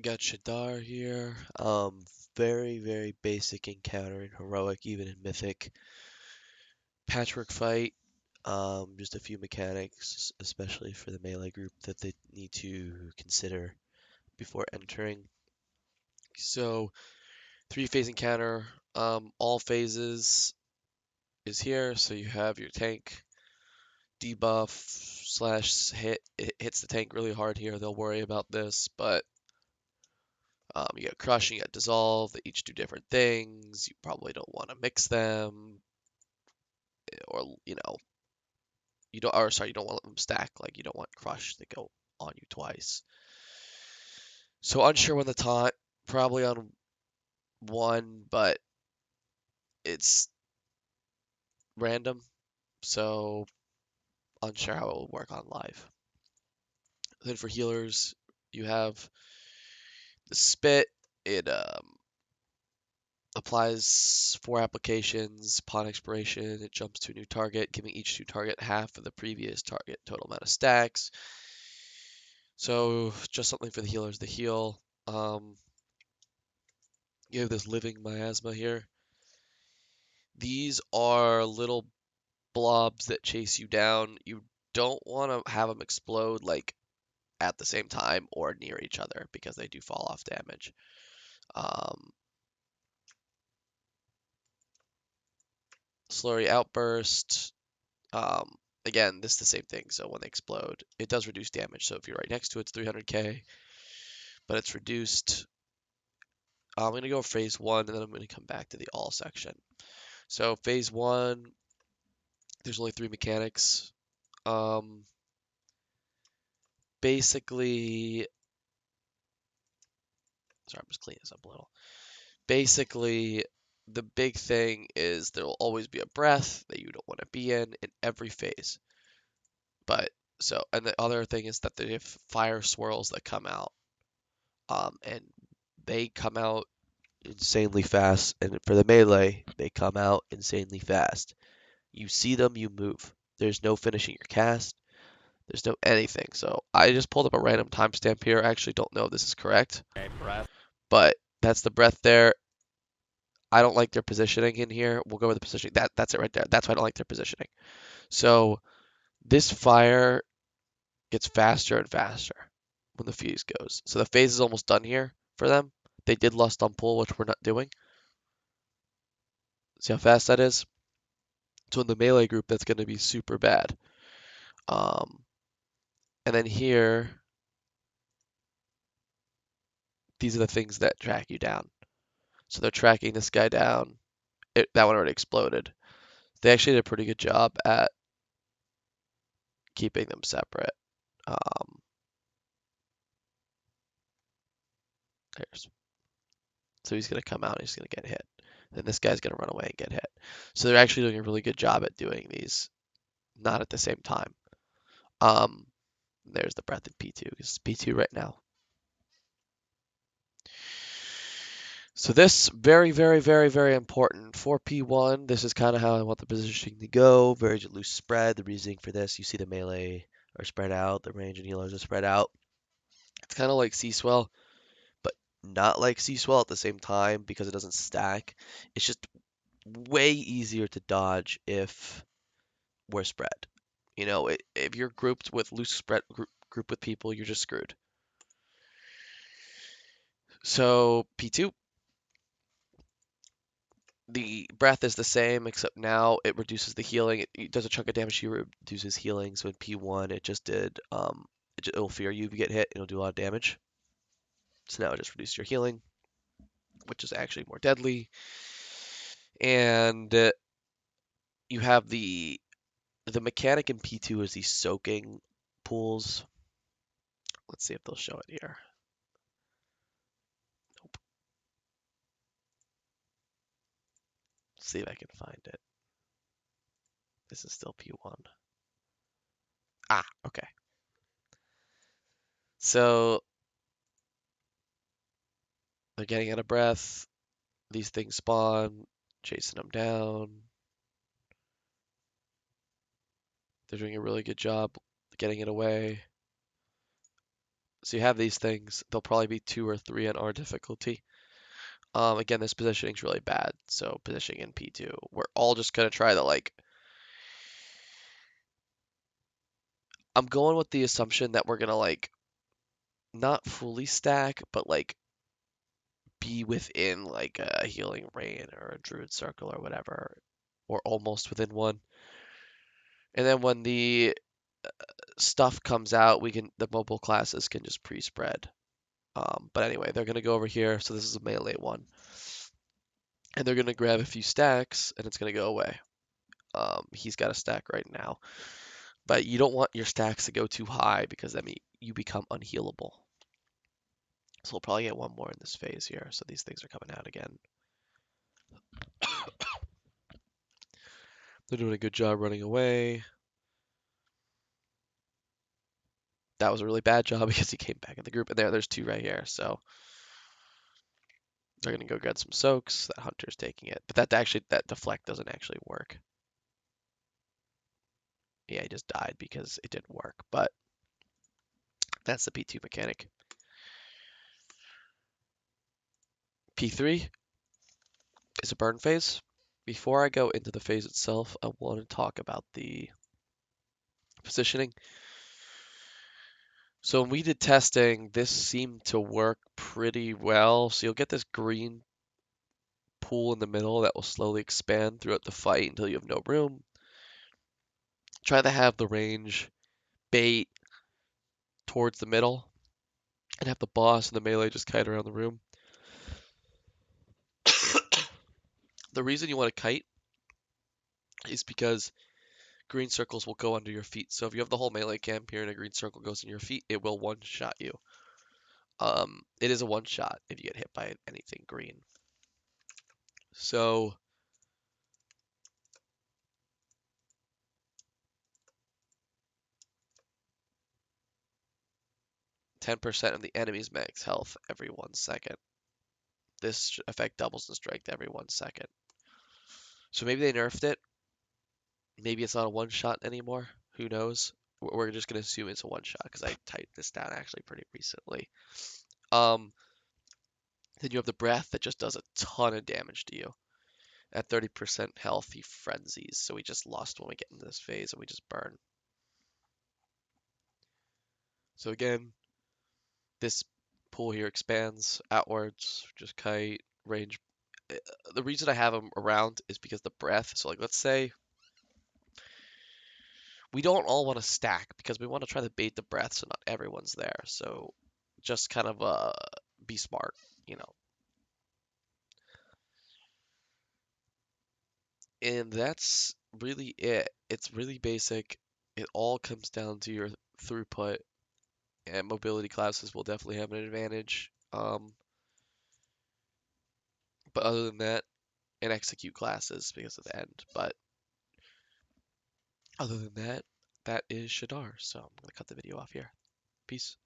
Got Shad'har here. Very basic encounter in heroic, even in mythic. Patchwork fight. Just a few mechanics, especially for the melee group, that they need to consider before entering. So, three-phase encounter. All phases is here. So you have your tank debuff slash hit. It hits the tank really hard here. They'll worry about this, but you got crush and you got dissolve. They each do different things. You probably don't want to mix them, or you don't. Or sorry, you don't want them stack. Like you don't want crush to go on you twice. So unsure when the taunt. Probably on one, but it's random. So unsure how it will work on live. Then for healers, you have the spit. It applies 4 applications upon expiration. It jumps to a new target, giving each new target half of the previous target total amount of stacks. So just something for the healers to heal. You have this living miasma here. These are little blobs that chase you down. You don't want to have them explode like at the same time or near each other because they do fall off damage. Slurry Outburst. Again, this is the same thing. So when they explode, it does reduce damage. So if you're right next to it, it's 300k, but it's reduced. I'm going to go phase one, and then I'm going to come back to the all section. So phase one, there's only 3 mechanics. Um, Basically, sorry, I'm just cleaning this up a little. Basically, the big thing is there will always be a breath that you don't want to be in every phase. But so, and the other thing is that they have fire swirls that come out, and they come out insanely fast. And for the melee, they come out insanely fast. You see them, you move. There's no finishing your cast. There's no anything. So I just pulled up a random timestamp here. I actually don't know if this is correct, Okay, breath. but that's the breath there. I don't like their positioning in here. We'll go with the positioning. That's it right there. That's why I don't like their positioning. So this fire gets faster and faster when the fuse goes. So the phase is almost done here for them. They did Lust on Pull, which we're not doing. See how fast that is? So in the melee group, that's going to be super bad. Um, and then here, these are the things that track you down. So they're tracking this guy down. That one already exploded. They actually did a pretty good job at keeping them separate. Um, so he's going to come out and he's going to get hit. Then this guy's going to run away and get hit. So they're actually doing a really good job at doing these, not at the same time. Um, there's the breath in P2. This is P2 right now. So this very important for P1. This is kind of how I want the positioning to go. Very loose spread. The reasoning for this, you see the melee are spread out, the range and healers are spread out. It's kind of like C-Swell, but not like C-Swell at the same time because it doesn't stack. It's just way easier to dodge if we're spread. If you're grouped with loose spread group with people, you're just screwed. So P2, the breath is the same, except now it reduces the healing. It does a chunk of damage, it reduces healing. So in P1, it just did, it'll fear you if you get hit, it'll do a lot of damage. So now it just reduces your healing, which is actually more deadly. And you have the mechanic in P2 is these soaking pools. Let's see if they'll show it here. Nope. Let's see if I can find it. This is still P1. Ah, okay. So they're getting out of breath. These things spawn, chasing them down. They're doing a really good job getting it away. So you have these things. They'll probably be 2 or 3 on our difficulty. Again, this positioning's really bad. So positioning in P2. We're all just gonna try to like. I'm going with the assumption that we're gonna like not fully stack, but like be within like a healing rain or a druid circle or whatever, or almost within one. And then when the stuff comes out, the mobile classes can just pre-spread. But anyway, they're gonna go over here. So this is a melee one, and they're gonna grab a few stacks, and it's gonna go away. He's got a stack right now, but you don't want your stacks to go too high because that means you become unhealable. So we'll probably get one more in this phase here. So these things are coming out again. They're doing a good job running away. That was a really bad job because he came back in the group. And there's 2 right here. So they're gonna go get some soaks. That hunter's taking it, but that deflect doesn't actually work. Yeah, he just died because it didn't work. But that's the P2 mechanic. P3 is a burn phase. Before I go into the phase itself, I want to talk about the positioning. So when we did testing, this seemed to work pretty well. So you'll get this green pool in the middle that will slowly expand throughout the fight until you have no room. Try to have the range bait towards the middle and have the boss and the melee just kite around the room. The reason you want to kite is because green circles will go under your feet. So if you have the whole melee camp here and a green circle goes in your feet, it will one-shot you. It is a one-shot if you get hit by anything green. So 10% of the enemy's max health every 1 second. This effect doubles in strength every 1 second. So maybe they nerfed it. Maybe it's not a one-shot anymore. Who knows? We're just gonna assume it's a one-shot because I typed this down actually pretty recently. Um, then you have the breath that just does a ton of damage to you. At 30% health, he frenzies, so we just lost when we get into this phase and we just burn. So again, this pool here expands outwards, just kite, range. The reason I have them around is because the breath. So like, let's say we don't all want to stack because we want to try to bait the breath so not everyone's there. So just kind of be smart, you know. And that's really it. It's really basic. It all comes down to your throughput, and mobility classes will definitely have an advantage. But other than that, and execute classes because of the end. But other than that, that is Shad'har. So I'm gonna cut the video off here. Peace.